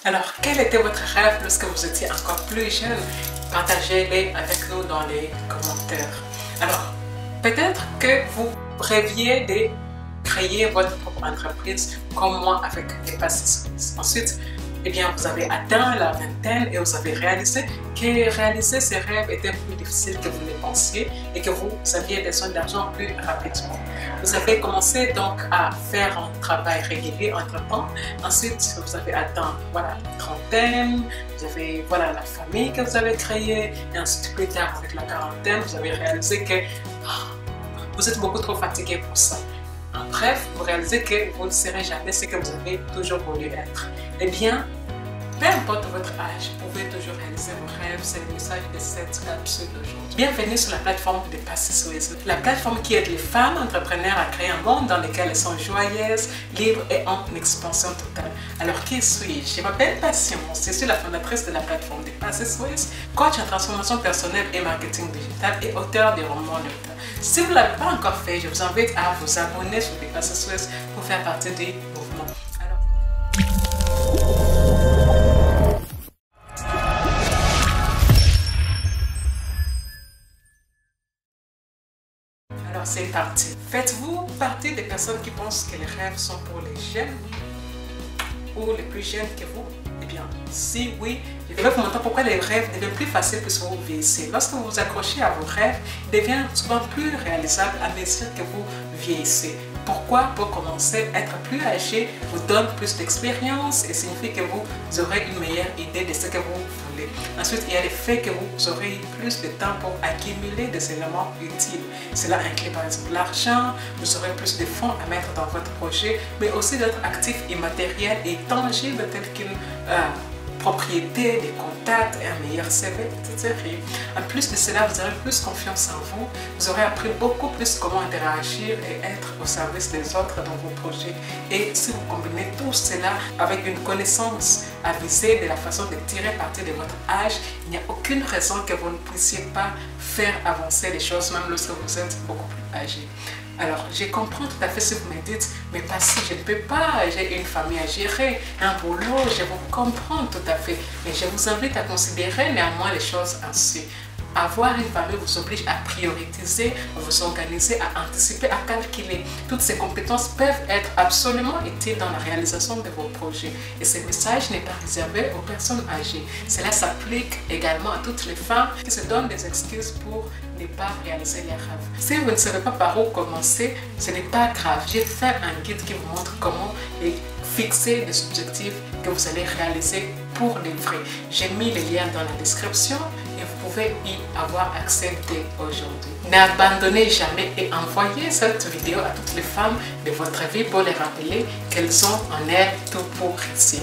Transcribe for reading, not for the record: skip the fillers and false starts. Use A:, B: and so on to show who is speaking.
A: Alors, quel était votre rêve lorsque vous étiez encore plus jeune? Partagez-les avec nous dans les commentaires. Alors, peut-être que vous rêviez de créer votre propre entreprise comme moi avec les Passy-Swiss. Ensuite, eh bien, vous avez atteint la vingtaine et vous avez réalisé que réaliser ces rêves était plus difficile que vous ne pensiez et que vous aviez besoin d'argent plus rapidement. Vous avez commencé donc à faire un travail régulier entre-temps. Ensuite, vous avez atteint la trentaine, vous avez la famille que vous avez créée et ensuite plus tard avec la quarantaine, vous avez réalisé que vous êtes beaucoup trop fatigué pour ça. En bref, vous réalisez que vous ne serez jamais ce que vous avez toujours voulu être. Eh bien, peu importe votre âge, vous pouvez toujours réaliser vos rêves. C'est le message de cette capsule d'aujourd'hui. Bienvenue sur la plateforme de Passy-Swiss, la plateforme qui aide les femmes entrepreneurs à créer un monde dans lequel elles sont joyeuses, libres et en expansion totale. Alors, qui suis-je? Je m'appelle Patience, je suis la fondatrice de la plateforme de Passy-Swiss, coach en transformation personnelle et marketing digital et auteur des romans lecteurs. Si vous ne l'avez pas encore fait, je vous invite à vous abonner sur Passy-Swiss pour faire partie du mouvement. Alors c'est parti. Faites-vous partie des personnes qui pensent que les rêves sont pour les jeunes ou les plus jeunes que vous? Eh bien, si oui, je vais vous montrer pourquoi les rêves deviennent plus faciles plus vous vieillissez. Lorsque vous vous accrochez à vos rêves, ils deviennent souvent plus réalisables à mesure que vous vieillissez. Pourquoi? Pour commencer, être plus âgé vous donne plus d'expérience et signifie que vous aurez une meilleure idée de ce que vous voulez. Ensuite, il y a le fait que vous aurez plus de temps pour accumuler des éléments utiles. Cela inclut par exemple l'argent, vous aurez plus de fonds à mettre dans votre projet, mais aussi d'autres actifs immatériels et tangibles tels qu'une propriété, des contacts et un meilleur CV, etc. En plus de cela, vous aurez plus confiance en vous, vous aurez appris beaucoup plus comment interagir et être au service des autres dans vos projets. Et si vous combinez tout cela avec une connaissance avisée de la façon de tirer parti de votre âge, il n'y a aucune raison que vous ne puissiez pas faire avancer les choses, même lorsque vous êtes beaucoup plus âgé. Alors, je comprends tout à fait si vous me dites, mais pas si je ne peux pas, j'ai une famille à gérer, un boulot, je vous comprends tout à fait. Mais je vous invite à considérer néanmoins les choses ainsi. Avoir une famille vous oblige à prioriser, à vous organiser, à anticiper, à calculer. Toutes ces compétences peuvent être absolument utiles dans la réalisation de vos projets. Et ce message n'est pas réservé aux personnes âgées. Cela s'applique également à toutes les femmes qui se donnent des excuses pour ne pas réaliser leurs rêves. Si vous ne savez pas par où commencer, ce n'est pas grave. J'ai fait un guide qui vous montre comment fixer des objectifs que vous allez réaliser pour de vrai. J'ai mis les liens dans la description et vous pouvez y avoir accès dès aujourd'hui. N'abandonnez jamais et envoyez cette vidéo à toutes les femmes de votre vie pour les rappeler qu'elles ont en elles tout pour réussir.